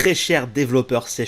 Très cher développeur C#,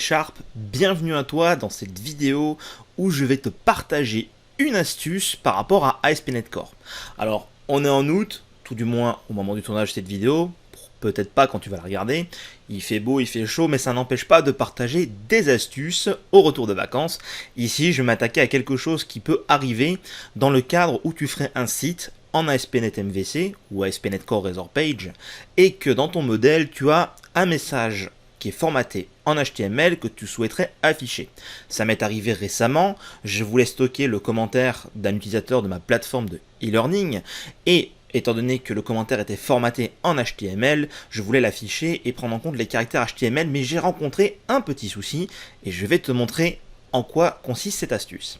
bienvenue à toi dans cette vidéo où je vais te partager une astuce par rapport à ASP.NET Core. Alors, on est en août, tout du moins au moment du tournage de cette vidéo, peut-être pas quand tu vas la regarder, il fait beau, il fait chaud, mais ça n'empêche pas de partager des astuces au retour de vacances. Ici, je vais m'attaquer à quelque chose qui peut arriver dans le cadre où tu ferais un site en ASP.NET MVC ou ASP.NET Core Razor Page et que dans ton modèle, tu as un message qui est formaté en HTML que tu souhaiterais afficher. Ça m'est arrivé récemment, je voulais stocker le commentaire d'un utilisateur de ma plateforme de e-learning et étant donné que le commentaire était formaté en HTML, je voulais l'afficher et prendre en compte les caractères HTML, mais j'ai rencontré un petit souci et je vais te montrer en quoi consiste cette astuce.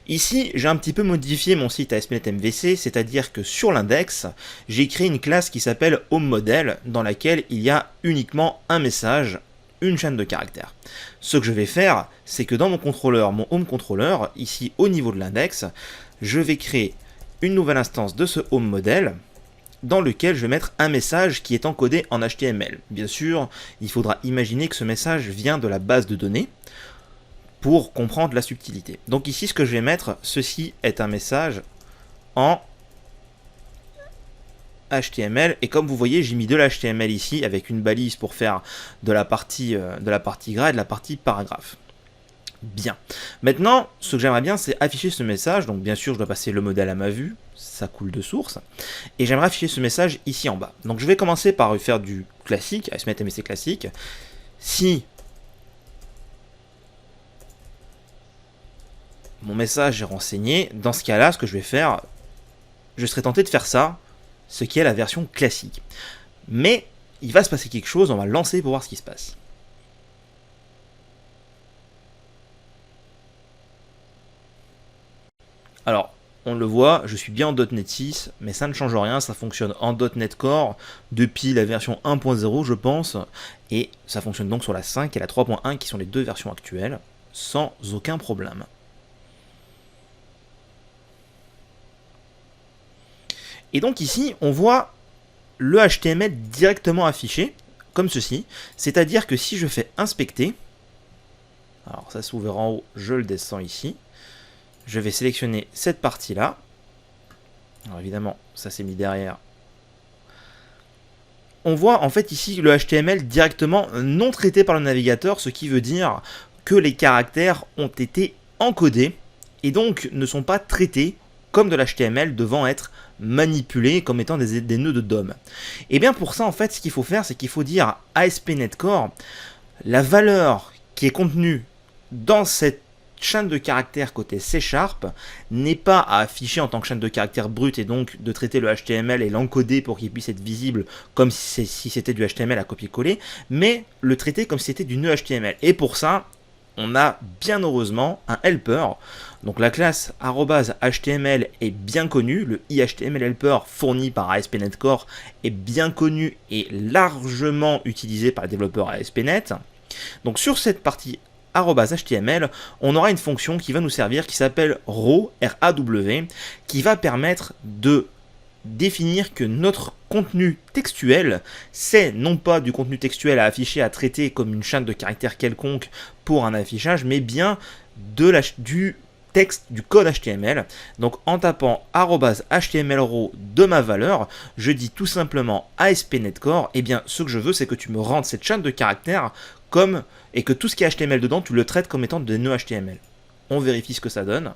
Ici, j'ai un petit peu modifié mon site ASP.NET MVC, c'est-à-dire que sur l'index, j'ai créé une classe qui s'appelle HomeModel, dans laquelle il y a uniquement un message, une chaîne de caractères. Ce que je vais faire, c'est que dans mon contrôleur, mon Home Controller, ici au niveau de l'index, je vais créer une nouvelle instance de ce HomeModel, dans lequel je vais mettre un message qui est encodé en HTML. Bien sûr, il faudra imaginer que ce message vient de la base de données, pour comprendre la subtilité. Donc ici, ce que je vais mettre, ceci est un message en HTML, et comme vous voyez, j'ai mis de l'HTML ici, avec une balise pour faire de la partie gras et de la partie paragraphe. Bien. Maintenant, ce que j'aimerais bien, c'est afficher ce message. Donc bien sûr, je dois passer le modèle à ma vue, ça coule de source, et j'aimerais afficher ce message ici en bas. Donc je vais commencer par faire du classique, ASP.NET MVC classique. Si mon message est renseigné, dans ce cas-là, ce que je vais faire, je serais tenté de faire ça, ce qui est la version classique. Mais il va se passer quelque chose, on va lancer pour voir ce qui se passe. Alors, on le voit, je suis bien en .NET 6, mais ça ne change rien, ça fonctionne en .NET Core depuis la version 1.0, je pense, et ça fonctionne donc sur la 5 et la 3.1 qui sont les deux versions actuelles, sans aucun problème. Et donc ici, on voit le HTML directement affiché, comme ceci. C'est-à-dire que si je fais inspecter, alors ça s'ouvre en haut, je le descends ici. Je vais sélectionner cette partie-là. Alors évidemment, ça s'est mis derrière. On voit en fait ici le HTML directement non traité par le navigateur, ce qui veut dire que les caractères ont été encodés et donc ne sont pas traités comme de l'HTML devant être manipulés comme étant des nœuds de DOM. Et bien pour ça, en fait, ce qu'il faut faire, c'est qu'il faut dire à ASP.NET Core, la valeur qui est contenue dans cette chaîne de caractères côté C# n'est pas à afficher en tant que chaîne de caractères brute et donc de traiter le HTML et l'encoder pour qu'il puisse être visible comme si c'était du HTML à copier-coller, mais le traiter comme si c'était du nœud HTML. Et pour ça, on a bien heureusement un helper. Donc la classe @html est bien connue, le ihtml helper fourni par ASP.NET Core est bien connu et largement utilisé par les développeurs ASP.NET. Donc sur cette partie @html, on aura une fonction qui va nous servir qui s'appelle raw, R-A-W, qui va permettre de définir que notre contenu textuel, c'est non pas du contenu textuel à afficher, à traiter comme une chaîne de caractères quelconque pour un affichage, mais bien du texte, du code HTML. Donc en tapant @htmlraw de ma valeur, je dis tout simplement ASP.NET Core, et bien ce que je veux, c'est que tu me rendes cette chaîne de caractères comme, et que tout ce qui est HTML dedans, tu le traites comme étant des nœuds HTML. On vérifie ce que ça donne.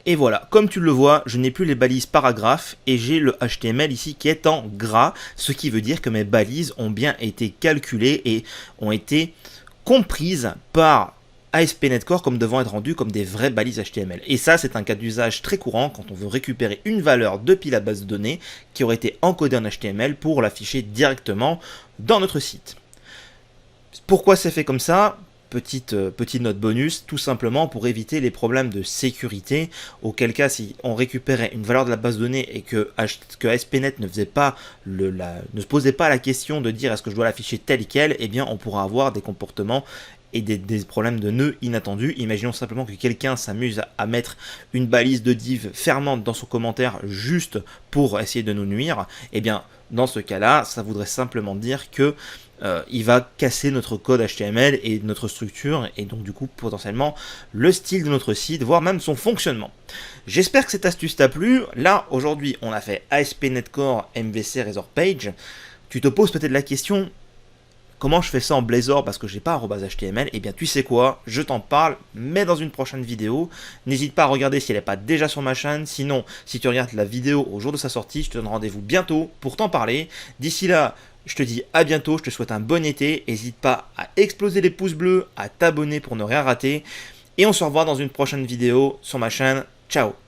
Et voilà, comme tu le vois, je n'ai plus les balises paragraphes et j'ai le HTML ici qui est en gras, ce qui veut dire que mes balises ont bien été calculées et ont été comprises par ASP.NET Core comme devant être rendues comme des vraies balises HTML. Et ça, c'est un cas d'usage très courant quand on veut récupérer une valeur depuis la base de données qui aurait été encodée en HTML pour l'afficher directement dans notre site. Pourquoi c'est fait comme ça ? Petite note bonus, tout simplement pour éviter les problèmes de sécurité, auquel cas si on récupérait une valeur de la base de données et que ASP.NET ne se posait pas la question de dire est-ce que je dois l'afficher tel quel, eh bien on pourra avoir des comportements et des problèmes de nœuds inattendus. Imaginons simplement que quelqu'un s'amuse à mettre une balise de div fermante dans son commentaire juste pour essayer de nous nuire. Et bien, dans ce cas-là, ça voudrait simplement dire que il va casser notre code HTML et notre structure, et donc du coup potentiellement le style de notre site, voire même son fonctionnement. J'espère que cette astuce t'a plu. Là, aujourd'hui, on a fait ASP.NET Core, MVC, Razor Page. Tu te poses peut-être la question, comment je fais ça en Blazor parce que j'ai pas @html? Eh bien, tu sais quoi, je t'en parle, mais dans une prochaine vidéo. N'hésite pas à regarder si elle n'est pas déjà sur ma chaîne. Sinon, si tu regardes la vidéo au jour de sa sortie, je te donne rendez-vous bientôt pour t'en parler. D'ici là, je te dis à bientôt, je te souhaite un bon été. N'hésite pas à exploser les pouces bleus, à t'abonner pour ne rien rater. Et on se revoit dans une prochaine vidéo sur ma chaîne. Ciao!